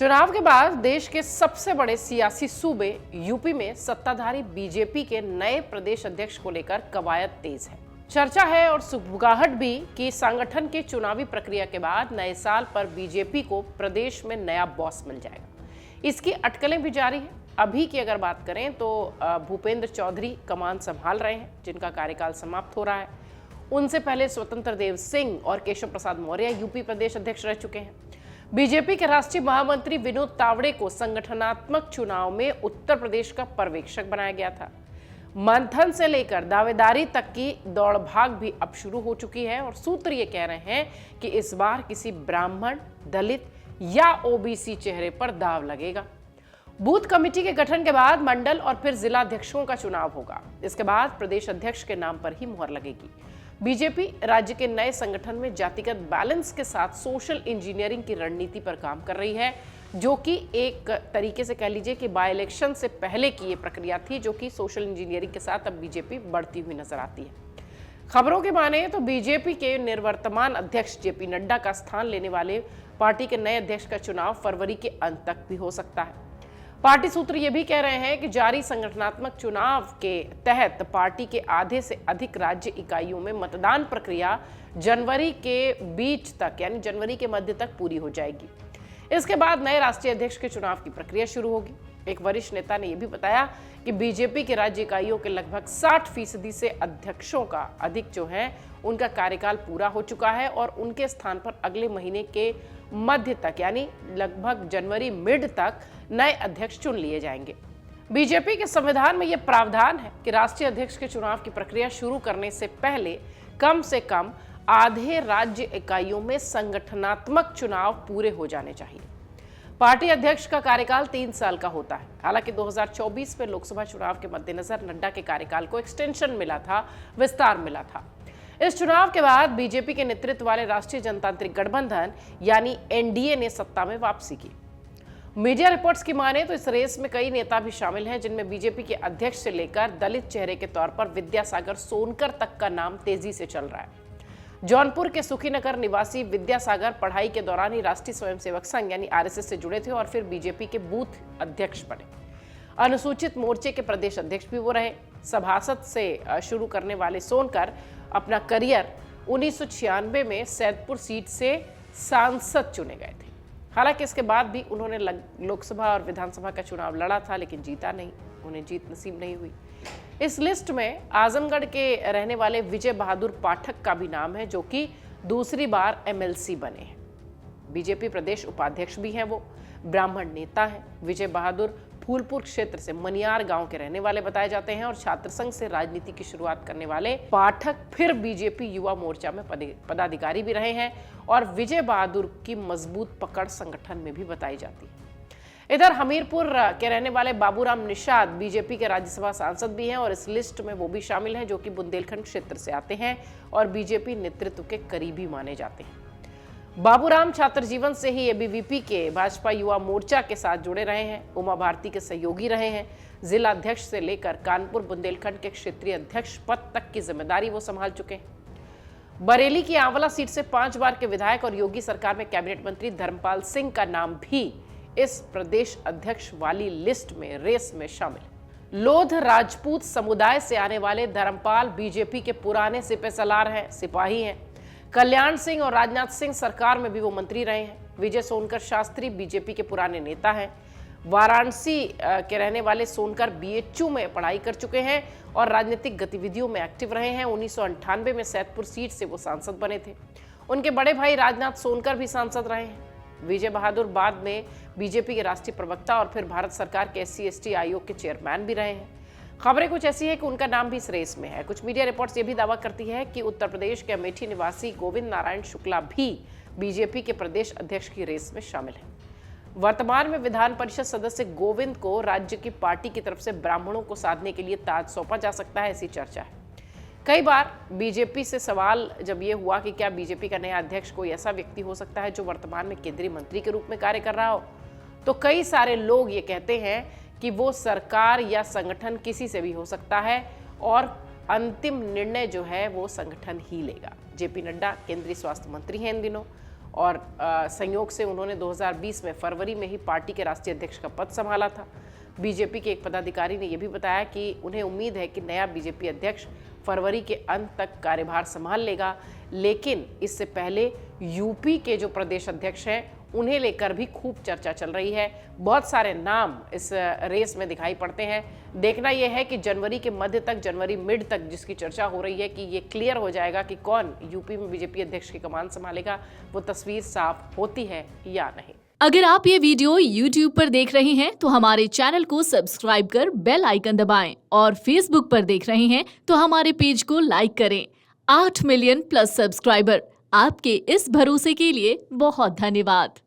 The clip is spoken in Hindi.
चुनाव के बाद देश के सबसे बड़े सियासी सूबे यूपी में सत्ताधारी बीजेपी के नए प्रदेश अध्यक्ष को लेकर कवायद तेज है। चर्चा है और सुगबुगाहट भी कि संगठन के चुनावी प्रक्रिया के बाद नए साल पर बीजेपी को प्रदेश में नया बॉस मिल जाएगा। इसकी अटकलें भी जारी है। अभी की अगर बात करें तो भूपेंद्र चौधरी कमान संभाल रहे हैं, जिनका कार्यकाल समाप्त हो रहा है। उनसे पहले स्वतंत्र देव सिंह और केशव प्रसाद मौर्य यूपी प्रदेश अध्यक्ष रह चुके हैं। बीजेपी के राष्ट्रीय महामंत्री विनोद तावड़े को संगठनात्मक चुनाव में उत्तर प्रदेश का पर्यवेक्षक बनाया गया था। मंथन से लेकर दावेदारी तक की दौड़ भाग भी अब शुरू हो चुकी है और सूत्र ये कह रहे हैं कि इस बार किसी ब्राह्मण, दलित या ओबीसी चेहरे पर दांव लगेगा। बूथ कमेटी के गठन के बाद मंडल और फिर जिला अध्यक्षों का चुनाव होगा। इसके बाद प्रदेश अध्यक्ष के नाम पर ही मुहर लगेगी। बीजेपी राज्य के नए संगठन में जातिगत बैलेंस के साथ सोशल इंजीनियरिंग की रणनीति पर काम कर रही है, जो कि एक तरीके से कह लीजिए कि बाय इलेक्शन से पहले की ये प्रक्रिया थी, जो कि सोशल इंजीनियरिंग के साथ अब बीजेपी बढ़ती हुई नजर आती है। खबरों के माने तो बीजेपी के निवर्तमान अध्यक्ष जेपी नड्डा का स्थान लेने वाले पार्टी के नए अध्यक्ष का चुनाव फरवरी के अंत तक भी हो सकता है। पार्टी सूत्र ये भी कह रहे हैं कि जारी संगठनात्मक चुनाव के तहत पार्टी के आधे से अधिक राज्य इकाइयों में मतदान प्रक्रिया जनवरी के बीच तक यानी जनवरी के मध्य तक पूरी हो जाएगी। इसके बाद नए राष्ट्रीय अध्यक्ष के चुनाव की प्रक्रिया शुरू होगी। एक वरिष्ठ नेता ने यह भी बताया कि बीजेपी के राज्य इकाइयों के लगभग 60% से अध्यक्षों का अधिक जो है उनका कार्यकाल पूरा हो चुका है और उनके स्थान पर अगले महीने के मध्य तक यानी लगभग जनवरी मिड तक नए अध्यक्ष चुन लिए जाएंगे। बीजेपी के संविधान में यह प्रावधान है कि राष्ट्रीय अध्यक्ष के चुनाव की प्रक्रिया शुरू करने से पहले कम से कम आधे राज्य इकाइयों में संगठनात्मक चुनाव पूरे हो जाने चाहिए। पार्टी अध्यक्ष का कार्यकाल 3 साल का होता है। हालांकि 2024 में लोकसभा चुनाव के मद्देनजर नड्डा के कार्यकाल को एक्सटेंशन मिला था, विस्तार मिला था। इस चुनाव के बाद बीजेपी के नेतृत्व वाले राष्ट्रीय जनतांत्रिक गठबंधन यानी एनडीए ने सत्ता में वापसी की। मीडिया रिपोर्ट्स की माने तो इस रेस में कई नेता भी शामिल हैं, जिनमें बीजेपी के अध्यक्ष से लेकर दलित चेहरे के तौर पर विद्यासागर सोनकर तक का नाम तेजी से चल रहा है। जौनपुर के सुखीनगर निवासी विद्यासागर पढ़ाई के दौरान ही राष्ट्रीय स्वयंसेवक संघ यानी आरएसएस से जुड़े थे और फिर बीजेपी के बूथ अध्यक्ष बने। अनुसूचित मोर्चे के प्रदेश अध्यक्ष भी वो रहे। सभासद से शुरू करने वाले सोनकर अपना करियर 1996 में सैदपुर सीट से सांसद चुने गए थे। हालांकि इसके बाद भी उन्होंने लोकसभा और विधानसभा का चुनाव लड़ा था, लेकिन जीता नहीं, उन्हें जीत नसीब नहीं हुई। इस लिस्ट में आजमगढ़ के रहने वाले विजय बहादुर पाठक का भी नाम है, जो कि दूसरी बार एमएलसी बने हैं। बीजेपी प्रदेश उपाध्यक्ष भी हैं। वो ब्राह्मण नेता हैं। विजय बहादुर फूलपुर क्षेत्र से मनियार गांव के रहने वाले बताए जाते हैं और छात्र संघ से राजनीति की शुरुआत करने वाले पाठक फिर बीजेपी युवा मोर्चा में पदाधिकारी भी रहे हैं और विजय बहादुर की मजबूत पकड़ संगठन में भी बताई जाती है। इधर हमीरपुर के रहने वाले बाबूराम निषाद बीजेपी के राज्यसभा सांसद भी हैं और इस लिस्ट में वो भी शामिल हैं, जो कि बुंदेलखंड क्षेत्र से आते हैं और बीजेपी नेतृत्व के करीबी माने जाते हैं। बाबूराम छात्र जीवन से ही एबीवीपी के भाजपा युवा मोर्चा के साथ जुड़े रहे हैं। उमा भारती के सहयोगी रहे हैं। जिला अध्यक्ष से लेकर कानपुर बुंदेलखंड के क्षेत्रीय अध्यक्ष पद तक की जिम्मेदारी वो संभाल चुके हैं। बरेली की आंवला सीट से 5 बार के विधायक और योगी सरकार में कैबिनेट मंत्री धर्मपाल सिंह का नाम भी इस प्रदेश अध्यक्ष वाली लिस्ट में रेस में शामिल। लोध राजपूत समुदाय से आने वाले धर्मपाल बीजेपी के पुराने सिपहसालार हैं, सिपाही हैं। कल्याण सिंह और राजनाथ सिंह सरकार में भी वो मंत्री रहे हैं। विजय सोनकर शास्त्री बीजेपी के पुराने नेता हैं। वाराणसी के रहने वाले सोनकर बीएचयू में पढ़ाई कर चुके हैं और राजनीतिक गतिविधियों में एक्टिव रहे हैं। 1998 में सैदपुर सीट से वो सांसद बने थे। उनके बड़े भाई राजनाथ सोनकर भी सांसद रहे हैं। विजय बहादुर बाद में बीजेपी के राष्ट्रीय प्रवक्ता और फिर भारत सरकार के SC/ST आयोग के चेयरमैन भी रहे हैं। खबरें कुछ ऐसी है कि उनका नाम भी इस रेस में है। कुछ मीडिया रिपोर्ट्स ये भी दावा करती है कि उत्तर प्रदेश के अमेठी निवासी गोविंद नारायण शुक्ला भी बीजेपी के प्रदेश अध्यक्ष की रेस में शामिल है। वर्तमान में विधान परिषद सदस्य गोविंद को राज्य की पार्टी की तरफ से ब्राह्मणों को साधने के लिए ताज सौंपा जा सकता है, ऐसी चर्चा है। कई बार बीजेपी से सवाल जब ये हुआ कि क्या बीजेपी का नया अध्यक्ष कोई ऐसा व्यक्ति हो सकता है जो वर्तमान में केंद्रीय मंत्री के रूप में कार्य कर रहा हो, तो कई सारे लोग ये कहते हैं कि वो सरकार या संगठन किसी से भी हो सकता है और अंतिम निर्णय जो है वो संगठन ही लेगा। जेपी नड्डा केंद्रीय स्वास्थ्य मंत्री हैं इन दिनों। और संयोग से उन्होंने 2020 में फरवरी में ही पार्टी के राष्ट्रीय अध्यक्ष का पद संभाला था। बीजेपी के एक पदाधिकारी ने यह भी बताया कि उन्हें उम्मीद है कि नया बीजेपी अध्यक्ष फरवरी के अंत तक कार्यभार संभाल लेगा, लेकिन इससे पहले यूपी के जो प्रदेश अध्यक्ष हैं उन्हें लेकर भी खूब चर्चा चल रही है। बहुत सारे नाम इस रेस में दिखाई पड़ते हैं। देखना यह है कि जनवरी के मध्य तक, जनवरी मिड तक जिसकी चर्चा हो रही है कि ये क्लियर हो जाएगा कि कौन यूपी में बीजेपी अध्यक्ष की कमान संभालेगा, वो तस्वीर साफ होती है या नहीं। अगर आप ये वीडियो YouTube पर देख रहे हैं तो हमारे चैनल को सब्सक्राइब कर बेल आइकन दबाएं और Facebook पर देख रहे हैं तो हमारे पेज को लाइक करें। 8 मिलियन प्लस सब्सक्राइबर, आपके इस भरोसे के लिए बहुत धन्यवाद।